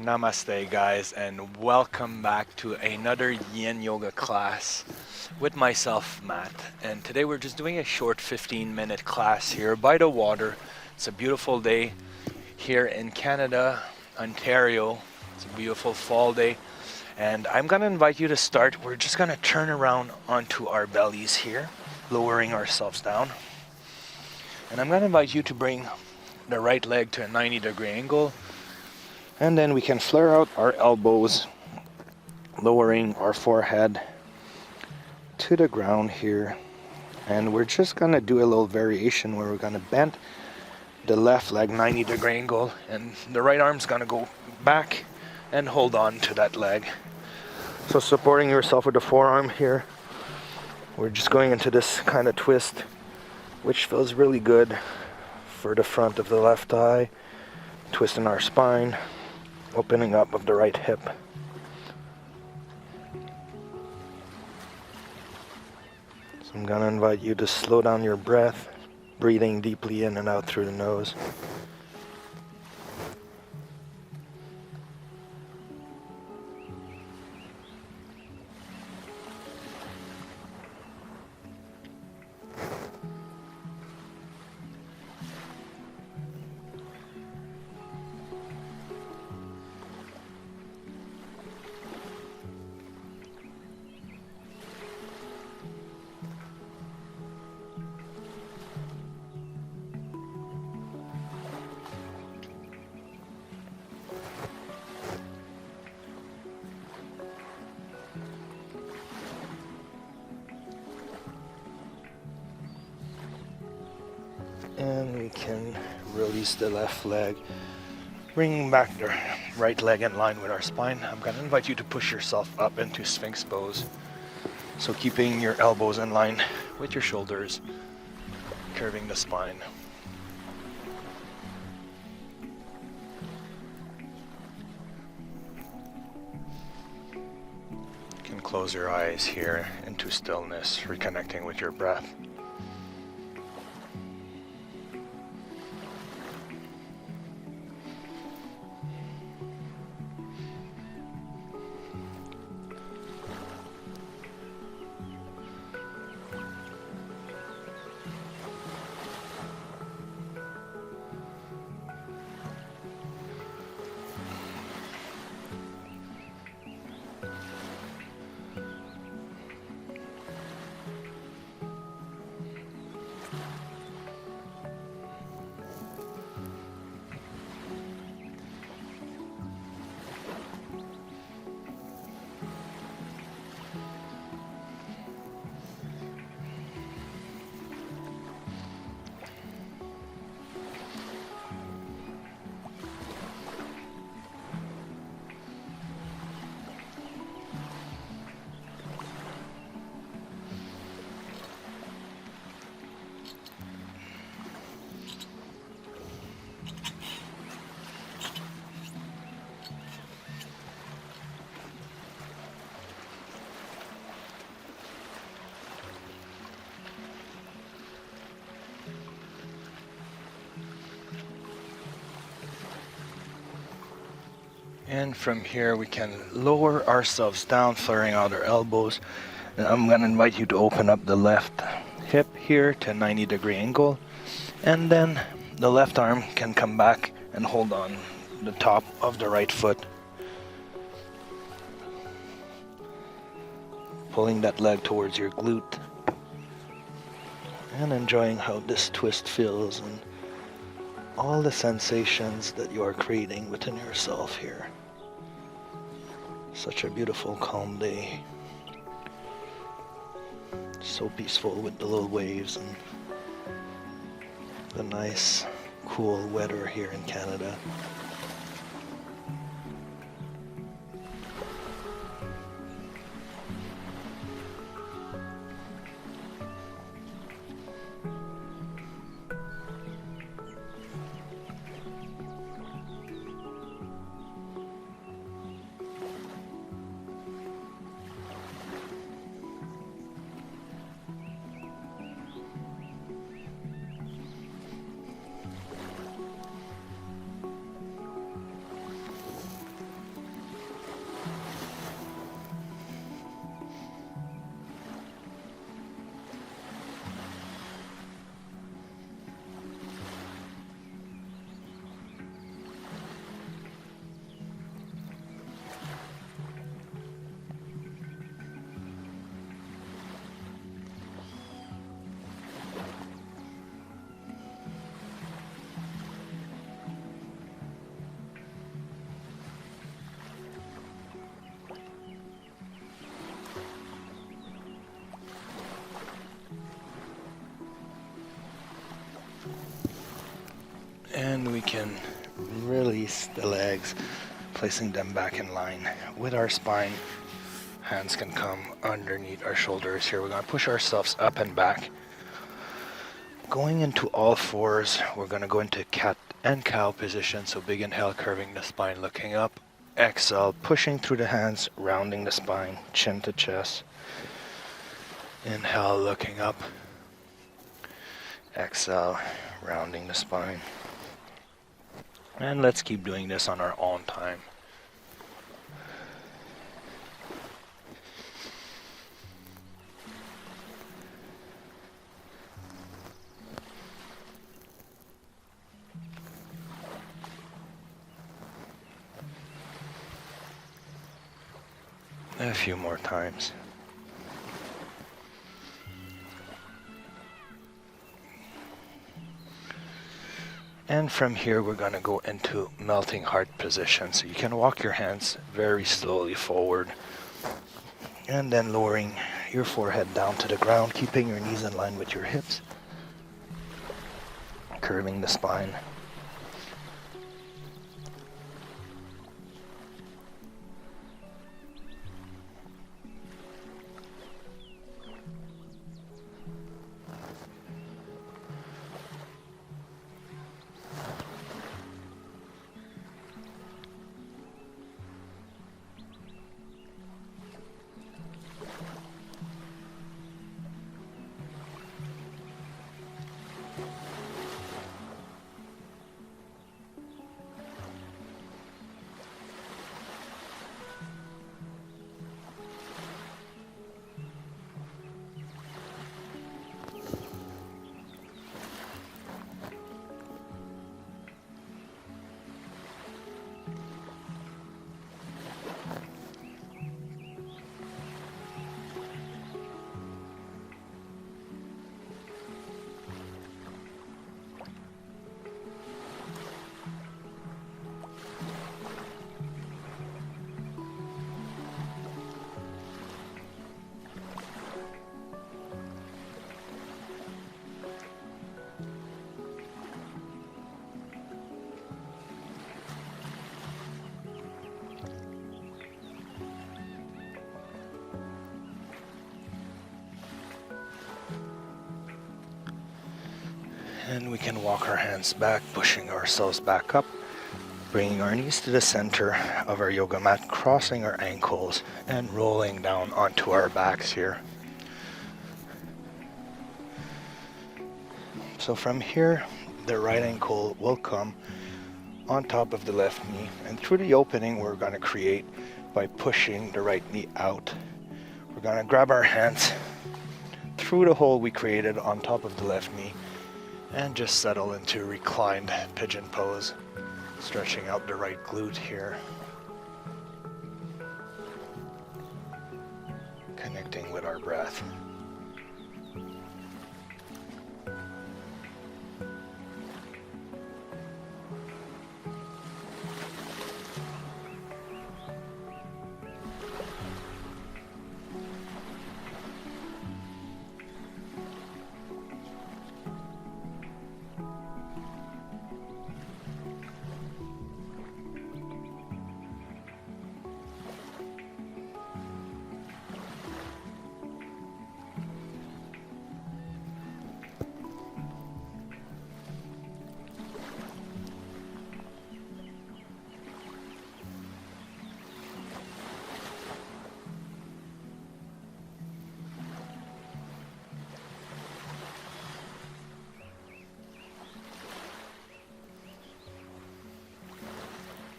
Namaste, guys, and welcome back to another Yin Yoga class with myself, Matt. And today we're just doing a short 15-minute class here by the water. It's a beautiful day here in Canada, Ontario. It's a beautiful fall day. And I'm going to invite you to start. We're just going to turn around onto our bellies here, lowering ourselves down. And I'm going to invite you to bring the right leg to a 90-degree angle. And then we can flare out our elbows, lowering our forehead to the ground here. And we're just going to do a little variation where we're going to bend the left leg 90-degree angle, and the right arm's going to go back and hold on to that leg. So supporting yourself with the forearm here, we're just going into this kind of twist, which feels really good for the front of the left thigh, twisting our spine, opening up of the right hip. So I'm going to invite you to slow down your breath, breathing deeply in and out through the nose. And we can release the left leg, bringing back the right leg in line with our spine. I'm going to invite you to push yourself up into Sphinx pose. So keeping your elbows in line with your shoulders, curving the spine. You can close your eyes here into stillness, reconnecting with your breath. And from here we can lower ourselves down, flaring out our elbows. And I'm going to invite you to open up the left hip here to a 90-degree angle. And then the left arm can come back and hold on the top of the right foot. Pulling that leg towards your glute. And enjoying how this twist feels and all the sensations that you are creating within yourself here. Such a beautiful, calm day. So peaceful with the little waves and the nice, cool weather here in Canada. And we can release the legs, placing them back in line with our spine. Hands can come underneath our shoulders here. We're going to push ourselves up and back. Going into all fours, we're going to go into cat and cow position. So big inhale, curving the spine, looking up. Exhale, pushing through the hands, rounding the spine, chin to chest. Inhale, looking up. Exhale, rounding the spine. And let's keep doing this on our own time. A few more times. And from here, we're going to go into melting heart position. So you can walk your hands very slowly forward. And then lowering your forehead down to the ground, keeping your knees in line with your hips. Curving the spine. And we can walk our hands back, pushing ourselves back up, bringing our knees to the center of our yoga mat, crossing our ankles and rolling down onto our backs here. So from here, the right ankle will come on top of the left knee, and through the opening we're going to create by pushing the right knee out. We're going to grab our hands through the hole we created on top of the left knee and just settle into reclined pigeon pose, stretching out the right glute here, connecting with our breath.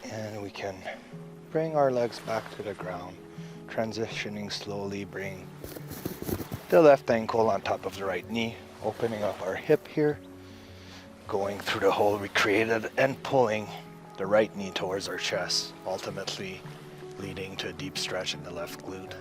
And we can bring our legs back to the ground, transitioning slowly, bring the left ankle on top of the right knee, opening up our hip here, going through the hole we created and pulling the right knee towards our chest, ultimately leading to a deep stretch in the left glute.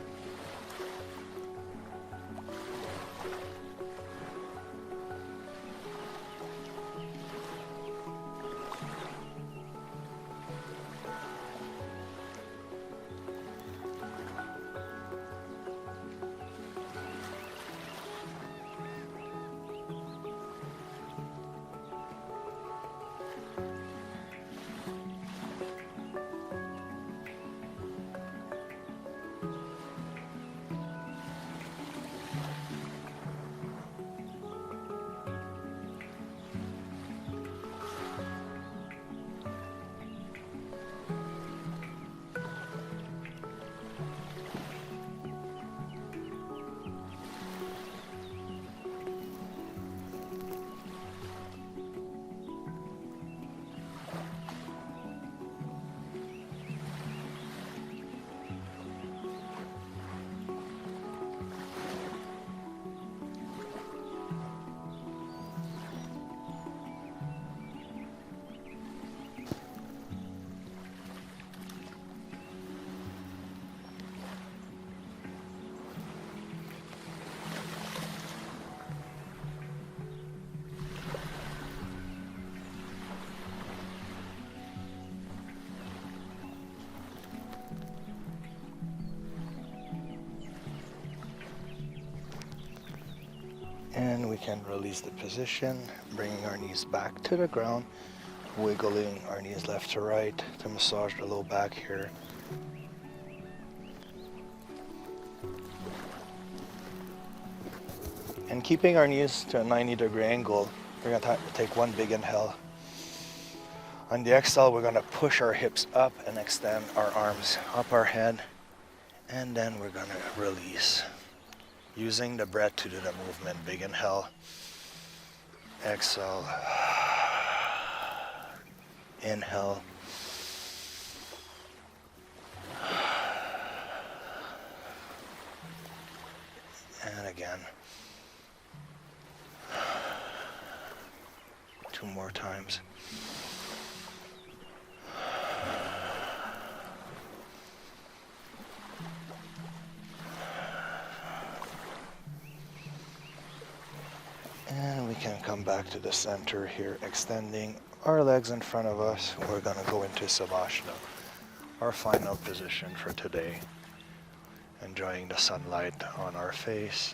can release the position, bringing our knees back to the ground, wiggling our knees left to right to massage the low back here. And keeping our knees to a 90-degree angle, we're going to take one big inhale. On the exhale, we're going to push our hips up and extend our arms up our head. And then we're going to release. Using the breath to do the movement. Big inhale. Exhale. Inhale. And again. 2 more times. And we can come back to the center here, extending our legs in front of us. We're going to go into Savasana, our final position for today. Enjoying the sunlight on our face.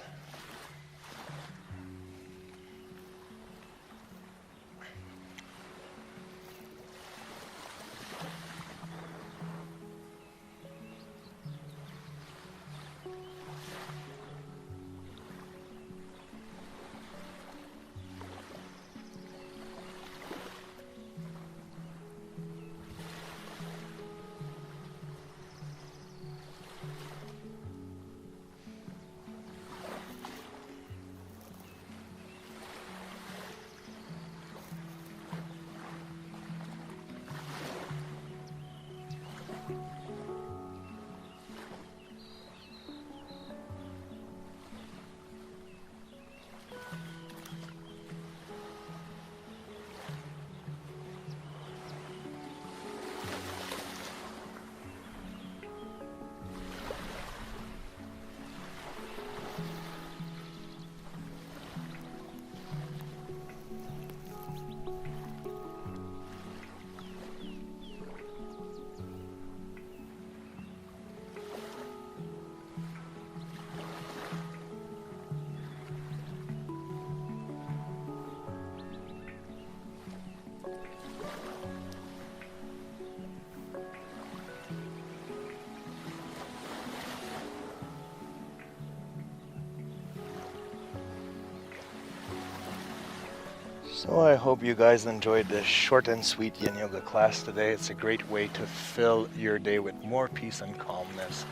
So I hope you guys enjoyed this short and sweet Yin Yoga class today. It's a great way to fill your day with more peace and calmness.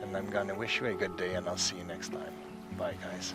And I'm gonna wish you a good day, and I'll see you next time. Bye guys.